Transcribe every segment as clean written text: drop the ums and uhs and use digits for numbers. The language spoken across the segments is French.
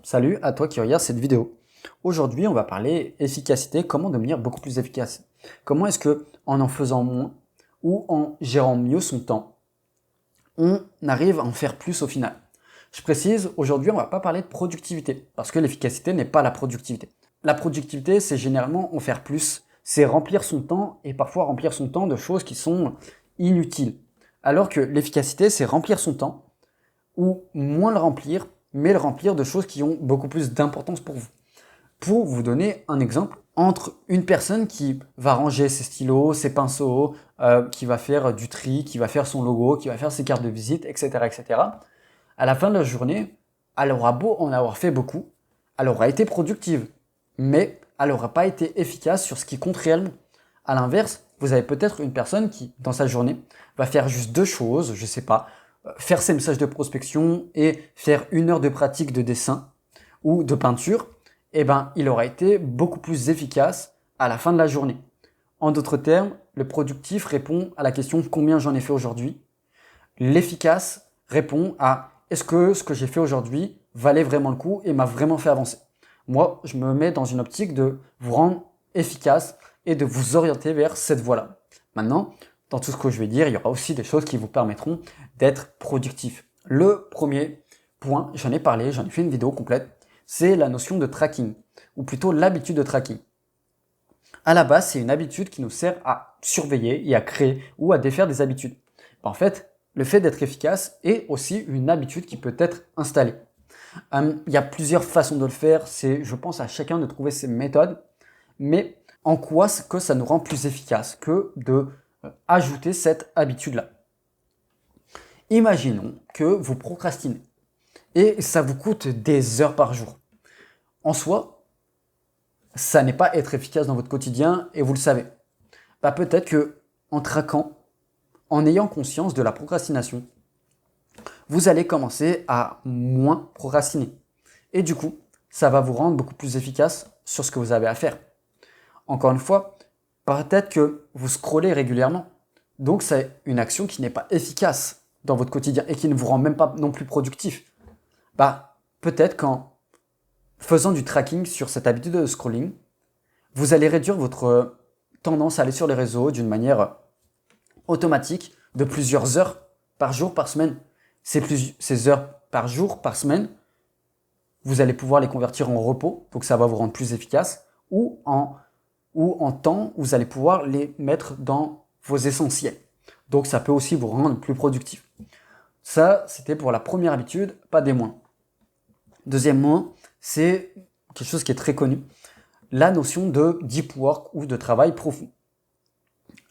Salut à toi qui regarde cette vidéo. Aujourd'hui, on va parler efficacité, comment devenir beaucoup plus efficace. Comment est-ce que en faisant moins ou en gérant mieux son temps, on arrive à en faire plus au final. Je précise, aujourd'hui, on ne va pas parler de productivité parce que l'efficacité n'est pas la productivité. La productivité, c'est généralement en faire plus, c'est remplir son temps et parfois remplir son temps de choses qui sont inutiles. Alors que l'efficacité, c'est remplir son temps ou moins le remplir, mais le remplir de choses qui ont beaucoup plus d'importance pour vous. Pour vous donner un exemple, entre une personne qui va ranger ses stylos, ses pinceaux, qui va faire du tri, qui va faire son logo, qui va faire ses cartes de visite, etc., etc., à la fin de la journée, elle aura beau en avoir fait beaucoup, elle aura été productive, mais elle n'aura pas été efficace sur ce qui compte réellement. À l'inverse, vous avez peut-être une personne qui, dans sa journée, va faire juste deux choses, je sais pas, faire ses messages de prospection et faire 1 heure de pratique de dessin ou de peinture, eh ben, il aura été beaucoup plus efficace à la fin de la journée. En d'autres termes, le productif répond à la question combien j'en ai fait aujourd'hui. L'efficace répond à est-ce que ce que j'ai fait aujourd'hui valait vraiment le coup et m'a vraiment fait avancer. Moi, je me mets dans une optique de vous rendre efficace et de vous orienter vers cette voie-là. Maintenant, dans tout ce que je vais dire, il y aura aussi des choses qui vous permettront d'être productif. Le premier point, j'en ai parlé, j'en ai fait une vidéo complète, c'est la notion de tracking, ou plutôt l'habitude de tracking. À la base, c'est une habitude qui nous sert à surveiller et à créer ou à défaire des habitudes. En fait, le fait d'être efficace est aussi une habitude qui peut être installée. Il y a plusieurs façons de le faire, c'est, je pense, à chacun de trouver ses méthodes, mais en quoi que ça nous rend plus efficace que de ajouter cette habitude-là. Imaginons que vous procrastinez et ça vous coûte des heures par jour. En soi, ça n'est pas être efficace dans votre quotidien et vous le savez. Peut-être que en traquant, en ayant conscience de la procrastination, vous allez commencer à moins procrastiner. Et du coup, ça va vous rendre beaucoup plus efficace sur ce que vous avez à faire. Encore une fois, peut-être que vous scrollez régulièrement. Donc c'est une action qui n'est pas efficace dans votre quotidien et qui ne vous rend même pas non plus productif. Peut-être qu'en faisant du tracking sur cette habitude de scrolling, vous allez réduire votre tendance à aller sur les réseaux d'une manière automatique de plusieurs heures par jour, par semaine. Ces heures par jour, par semaine, vous allez pouvoir les convertir en repos, donc ça va vous rendre plus efficace, ou en temps, vous allez pouvoir les mettre dans vos essentiels. Donc ça peut aussi vous rendre plus productif. Ça, c'était pour la première habitude, pas des moindres. Deuxièmement, c'est quelque chose qui est très connu, la notion de deep work ou de travail profond.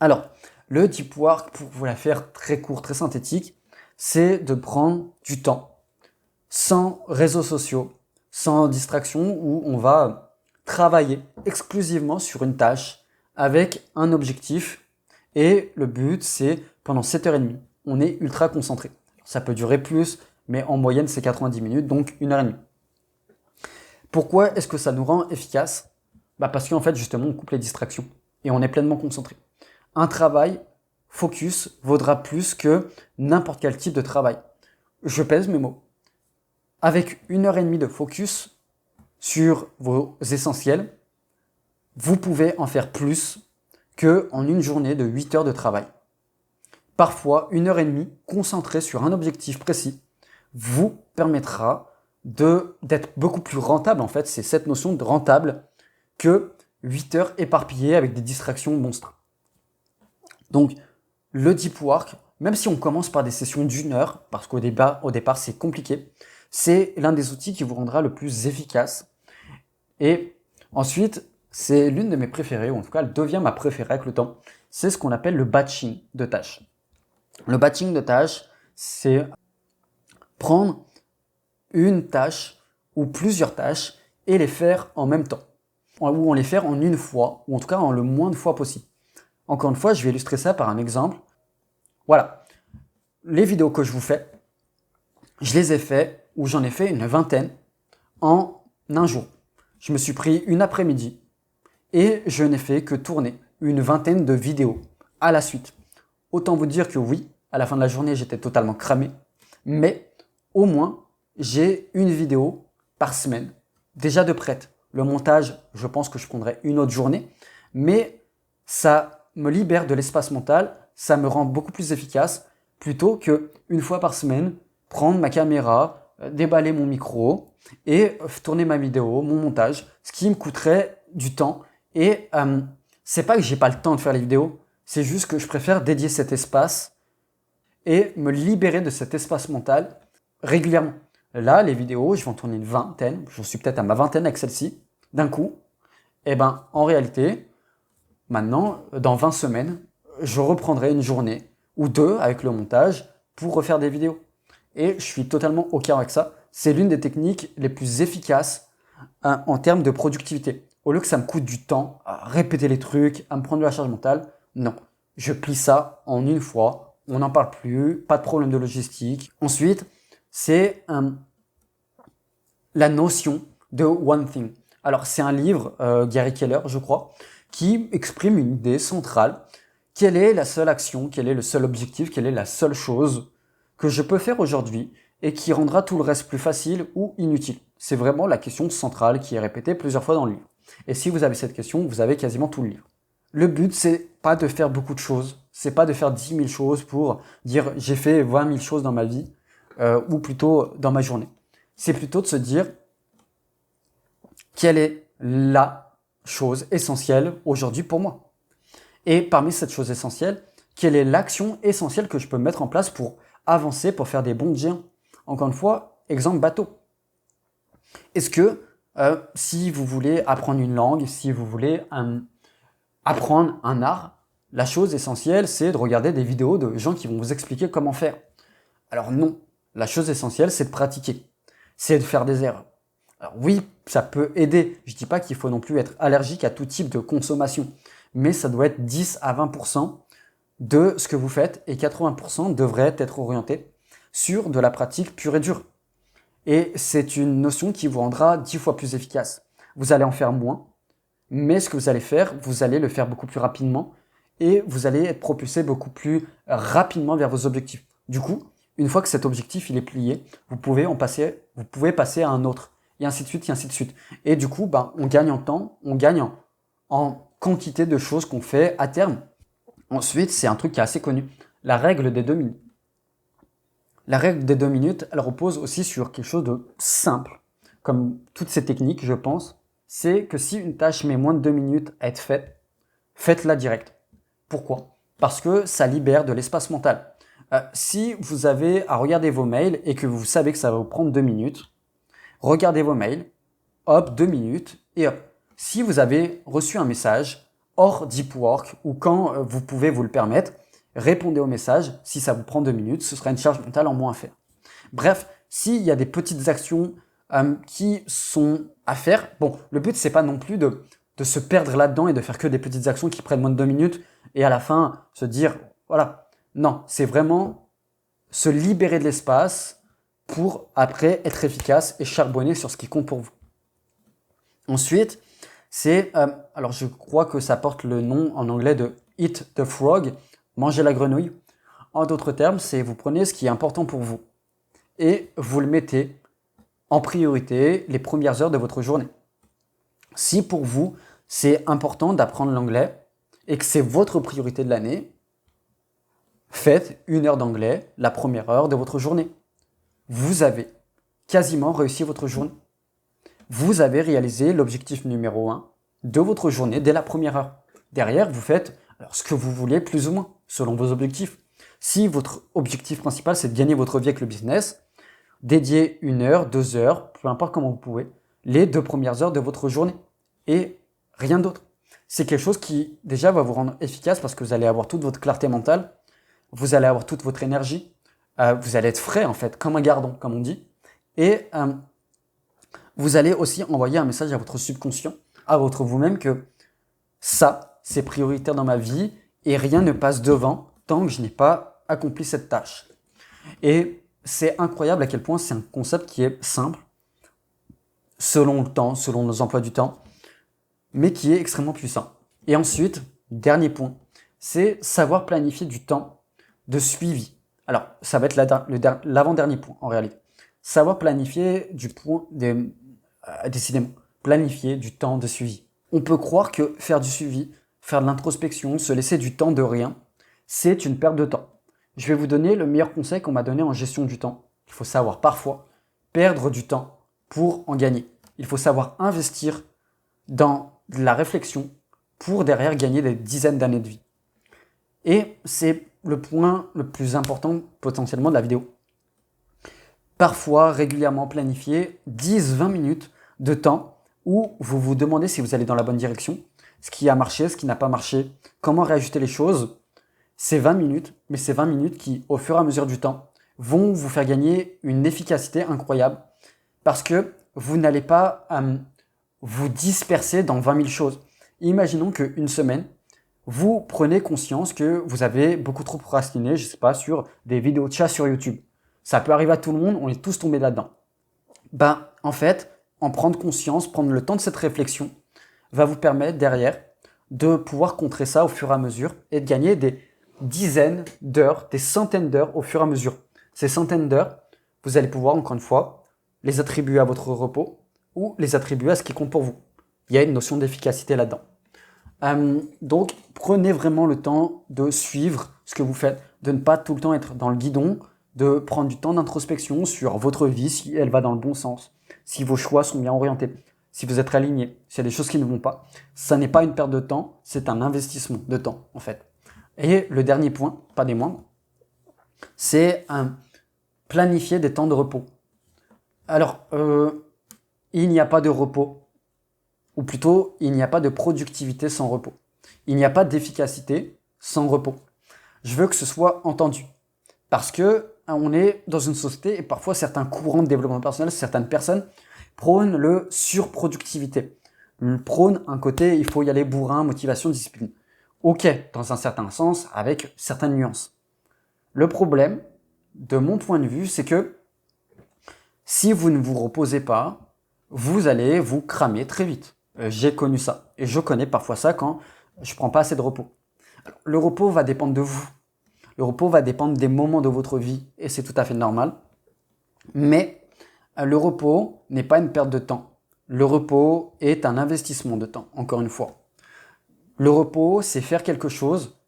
Alors, le deep work, pour vous la faire très court, très synthétique, c'est de prendre du temps, sans réseaux sociaux, sans distraction, où on va travailler exclusivement sur une tâche avec un objectif. Et le but, c'est pendant 7h30, on est ultra concentré. Ça peut durer plus, mais en moyenne, c'est 90 minutes, donc 1h30. Pourquoi est-ce que ça nous rend efficace ? Parce qu'en fait, justement, on coupe les distractions et on est pleinement concentré. Un travail focus vaudra plus que n'importe quel type de travail. Je pèse mes mots. Avec 1h30 de focus sur vos essentiels, vous pouvez en faire plus qu'en une journée de 8 heures de travail. Parfois, 1h30 concentrée sur un objectif précis vous permettra d'être beaucoup plus rentable. En fait, c'est cette notion de rentable que 8 heures éparpillées avec des distractions monstres. Donc, le deep work, même si on commence par des sessions d'1 heure, parce qu'au départ c'est compliqué, c'est l'un des outils qui vous rendra le plus efficace. Et ensuite, c'est l'une de mes préférées, ou en tout cas elle devient ma préférée avec le temps, c'est ce qu'on appelle le batching de tâches. Le batching de tâches, c'est prendre une tâche ou plusieurs tâches et les faire en même temps. Ou on les fait en une fois, ou en tout cas en le moins de fois possible. Encore une fois, je vais illustrer ça par un exemple. Voilà, les vidéos que je vous fais, je les ai fait, ou j'en ai fait une vingtaine en un jour. Je me suis pris une après-midi et je n'ai fait que tourner une vingtaine de vidéos à la suite. Autant vous dire que oui, à la fin de la journée, j'étais totalement cramé, mais au moins, j'ai une vidéo par semaine, déjà de prête. Le montage, je pense que je prendrai une autre journée, mais ça me libère de l'espace mental, ça me rend beaucoup plus efficace plutôt que une fois par semaine, prendre ma caméra, déballer mon micro et tourner ma vidéo, mon montage, ce qui me coûterait du temps. Et c'est pas que j'ai pas le temps de faire les vidéos, c'est juste que je préfère dédier cet espace et me libérer de cet espace mental régulièrement. Là, les vidéos, je vais en tourner une vingtaine, j'en suis peut-être à ma vingtaine avec celle-ci, d'un coup. Et ben, en réalité, maintenant, dans 20 semaines, je reprendrai une journée ou deux avec le montage pour refaire des vidéos. Et je suis totalement OK avec ça. C'est l'une des techniques les plus efficaces en termes de productivité. Au lieu que ça me coûte du temps à répéter les trucs, à me prendre de la charge mentale, non. Je plie ça en une fois, on n'en parle plus, pas de problème de logistique. Ensuite, c'est la notion de One Thing. Alors, c'est un livre, Gary Keller, je crois, qui exprime une idée centrale. Quelle est la seule action, quel est le seul objectif, quelle est la seule chose que je peux faire aujourd'hui et qui rendra tout le reste plus facile ou inutile? C'est vraiment la question centrale qui est répétée plusieurs fois dans le livre. Et si vous avez cette question, vous avez quasiment tout le livre. Le but, c'est pas de faire beaucoup de choses, c'est pas de faire 10 000 choses pour dire j'ai fait 20 000 choses dans ma vie, ou plutôt dans ma journée. C'est plutôt de se dire quelle est la chose essentielle aujourd'hui pour moi. Et parmi cette chose essentielle, quelle est l'action essentielle que je peux mettre en place pour avancer, pour faire des bonds de géant? Encore une fois, exemple bateau. Est-ce que si vous voulez apprendre une langue, si vous voulez apprendre un art, la chose essentielle, c'est de regarder des vidéos de gens qui vont vous expliquer comment faire? Alors non, la chose essentielle, c'est de pratiquer, c'est de faire des erreurs. Alors oui, ça peut aider. Je ne dis pas qu'il faut non plus être allergique à tout type de consommation, mais ça doit être 10 à 20% de ce que vous faites et 80% devrait être orienté sur de la pratique pure et dure. Et c'est une notion qui vous rendra 10 fois plus efficace. Vous allez en faire moins, mais ce que vous allez faire, vous allez le faire beaucoup plus rapidement et vous allez être propulsé beaucoup plus rapidement vers vos objectifs. Du coup, une fois que cet objectif il est plié, vous pouvez passer à un autre, et ainsi de suite, et ainsi de suite. Et du coup, on gagne en temps, on gagne en quantité de choses qu'on fait à terme. Ensuite, c'est un truc qui est assez connu, la règle des 2 minutes. La règle des 2 minutes, elle repose aussi sur quelque chose de simple, comme toutes ces techniques, je pense. C'est que si une tâche met moins de 2 minutes à être faite, faites-la direct. Pourquoi? Parce que ça libère de l'espace mental. Si vous avez à regarder vos mails et que vous savez que ça va vous prendre 2 minutes, regardez vos mails, hop, 2 minutes, et hop. Si vous avez reçu un message hors deep work ou quand vous pouvez vous le permettre, répondez au message. Si ça vous prend 2 minutes, ce sera une charge mentale en moins à faire. Bref, s'il y a des petites actions qui sont à faire, bon, le but c'est pas non plus de se perdre là-dedans et de faire que des petites actions qui prennent moins de 2 minutes et à la fin se dire, voilà. Non, c'est vraiment se libérer de l'espace pour après être efficace et charbonner sur ce qui compte pour vous. Ensuite, c'est, alors je crois que ça porte le nom en anglais de Eat the Frog, manger la grenouille. En d'autres termes, c'est vous prenez ce qui est important pour vous et vous le mettez en priorité les premières heures de votre journée. Si pour vous, c'est important d'apprendre l'anglais et que c'est votre priorité de l'année, faites 1 heure d'anglais la première heure de votre journée. Vous avez quasiment réussi votre journée. Vous avez réalisé l'objectif numéro 1 de votre journée dès la première heure. Derrière, vous faites ce que vous voulez plus ou moins, selon vos objectifs. Si votre objectif principal, c'est de gagner votre vie avec le business, dédiez 1 heure, 2 heures, peu importe comment vous pouvez, les 2 premières heures de votre journée. Et rien d'autre. C'est quelque chose qui, déjà, va vous rendre efficace parce que vous allez avoir toute votre clarté mentale, vous allez avoir toute votre énergie, vous allez être frais, en fait, comme un gardon, comme on dit. Et vous allez aussi envoyer un message à votre subconscient, à votre vous-même que ça, c'est prioritaire dans ma vie et rien ne passe devant tant que je n'ai pas accompli cette tâche. Et c'est incroyable à quel point c'est un concept qui est simple, selon le temps, selon nos emplois du temps, mais qui est extrêmement puissant. Et ensuite, dernier point, c'est savoir planifier du temps de suivi. Alors, ça va être l'avant-dernier point en réalité. Savoir planifier décidément, planifier du temps de suivi. On peut croire que faire du suivi, faire de l'introspection, se laisser du temps de rien, c'est une perte de temps. Je vais vous donner le meilleur conseil qu'on m'a donné en gestion du temps. Il faut savoir parfois perdre du temps pour en gagner. Il faut savoir investir dans de la réflexion pour derrière gagner des dizaines d'années de vie. Et c'est le point le plus important potentiellement de la vidéo. Parfois, régulièrement planifier 10-20 minutes de temps où vous vous demandez si vous allez dans la bonne direction, ce qui a marché, ce qui n'a pas marché, comment réajuster les choses. C'est 20 minutes, mais c'est 20 minutes qui, au fur et à mesure du temps, vont vous faire gagner une efficacité incroyable parce que vous n'allez pas vous disperser dans 20 000 choses. Imaginons qu'une semaine, vous prenez conscience que vous avez beaucoup trop procrastiné, je ne sais pas, sur des vidéos de chat sur YouTube. Ça peut arriver à tout le monde, on est tous tombés là-dedans. En fait, en prendre conscience, prendre le temps de cette réflexion, va vous permettre derrière de pouvoir contrer ça au fur et à mesure et de gagner des dizaines d'heures, des centaines d'heures au fur et à mesure. Ces centaines d'heures, vous allez pouvoir, encore une fois, les attribuer à votre repos ou les attribuer à ce qui compte pour vous. Il y a une notion d'efficacité là-dedans. Donc, prenez vraiment le temps de suivre ce que vous faites, de ne pas tout le temps être dans le guidon, de prendre du temps d'introspection sur votre vie, si elle va dans le bon sens, si vos choix sont bien orientés, si vous êtes aligné, s'il y a des choses qui ne vont pas. Ça n'est pas une perte de temps, c'est un investissement de temps, en fait. Et le dernier point, pas des moindres, c'est planifier des temps de repos. Alors, il n'y a pas de repos, ou plutôt, il n'y a pas de productivité sans repos. Il n'y a pas d'efficacité sans repos. Je veux que ce soit entendu. Parce que on est dans une société et parfois certains courants de développement personnel, certaines personnes prônent le surproductivité. Prônent un côté, il faut y aller bourrin, motivation, discipline. Ok, dans un certain sens, avec certaines nuances. Le problème, de mon point de vue, c'est que si vous ne vous reposez pas, vous allez vous cramer très vite. J'ai connu ça. Et je connais parfois ça quand je ne prends pas assez de repos. Alors, le repos va dépendre de vous. Le repos va dépendre des moments de votre vie et c'est tout à fait normal. Mais le repos n'est pas une perte de temps. Le repos est un investissement de temps, encore une fois. Le repos, c'est faire quelque chose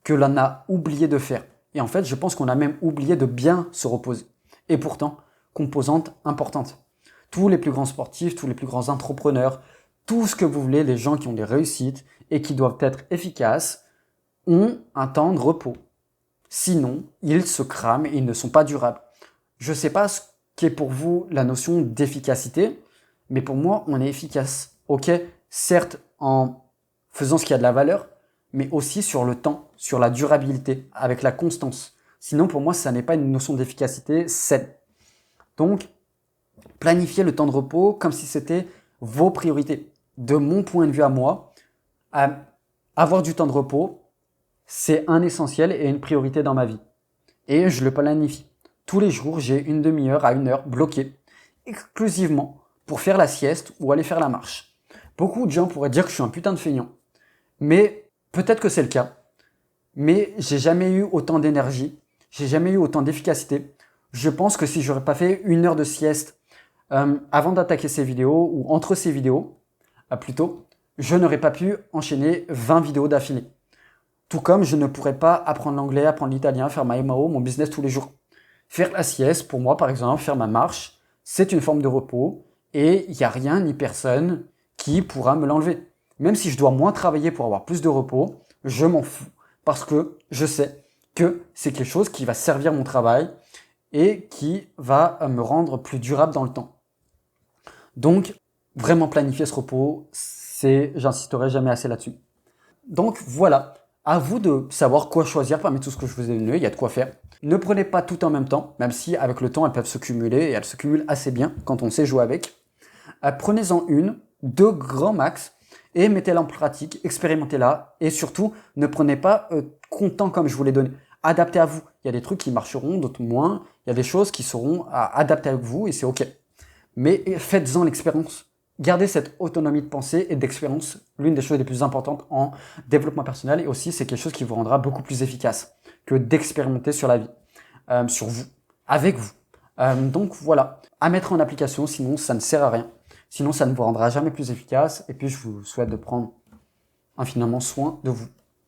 que l'on a oublié de faire. Et en fait, je pense qu'on a même oublié de bien se reposer. Et pourtant, composante importante. Tous les plus grands sportifs, tous les plus grands entrepreneurs, tout ce que vous voulez, les gens qui ont des réussites et qui doivent être efficaces, ont un temps de repos. Sinon, ils se crament et ils ne sont pas durables. Je ne sais pas ce qu'est pour vous la notion d'efficacité, mais pour moi, on est efficace. Ok, certes en faisant ce qui a de la valeur, mais aussi sur le temps, sur la durabilité, avec la constance. Sinon, pour moi, ça n'est pas une notion d'efficacité saine. Donc, planifiez le temps de repos comme si c'était vos priorités. De mon point de vue à moi, avoir du temps de repos, c'est un essentiel et une priorité dans ma vie. Et je le planifie. Tous les jours, j'ai une demi-heure à 1 heure bloquée, exclusivement pour faire la sieste ou aller faire la marche. Beaucoup de gens pourraient dire que je suis un putain de feignant. Mais peut-être que c'est le cas. Mais j'ai jamais eu autant d'énergie. J'ai jamais eu autant d'efficacité. Je pense que si j'aurais pas fait 1 heure de sieste avant d'attaquer ces vidéos ou entre ces vidéos, plutôt, je n'aurais pas pu enchaîner 20 vidéos d'affilée. Tout comme je ne pourrais pas apprendre l'anglais, apprendre l'italien, faire ma MAO, mon business tous les jours. Faire la sieste, pour moi par exemple, faire ma marche, c'est une forme de repos et il n'y a rien ni personne qui pourra me l'enlever. Même si je dois moins travailler pour avoir plus de repos, je m'en fous parce que je sais que c'est quelque chose qui va servir mon travail et qui va me rendre plus durable dans le temps. Donc, vraiment planifier ce repos, j'insisterai jamais assez là-dessus. Donc voilà. À vous de savoir quoi choisir parmi tout ce que je vous ai donné, il y a de quoi faire. Ne prenez pas tout en même temps, même si avec le temps elles peuvent se cumuler et elles se cumulent assez bien quand on sait jouer avec. Prenez-en 1, 2 grands max et mettez-la en pratique, expérimentez-la et surtout ne prenez pas comptant comme je vous l'ai donné. Adaptez à vous. Il y a des trucs qui marcheront, d'autres moins. Il y a des choses qui seront adaptées avec vous et c'est ok. Mais faites-en l'expérience. Gardez cette autonomie de pensée et d'expérience, l'une des choses les plus importantes en développement personnel et aussi c'est quelque chose qui vous rendra beaucoup plus efficace que d'expérimenter sur la vie, sur vous, avec vous. Donc voilà, à mettre en application, sinon ça ne sert à rien. Sinon, ça ne vous rendra jamais plus efficace. Et puis, je vous souhaite de prendre infiniment soin de vous.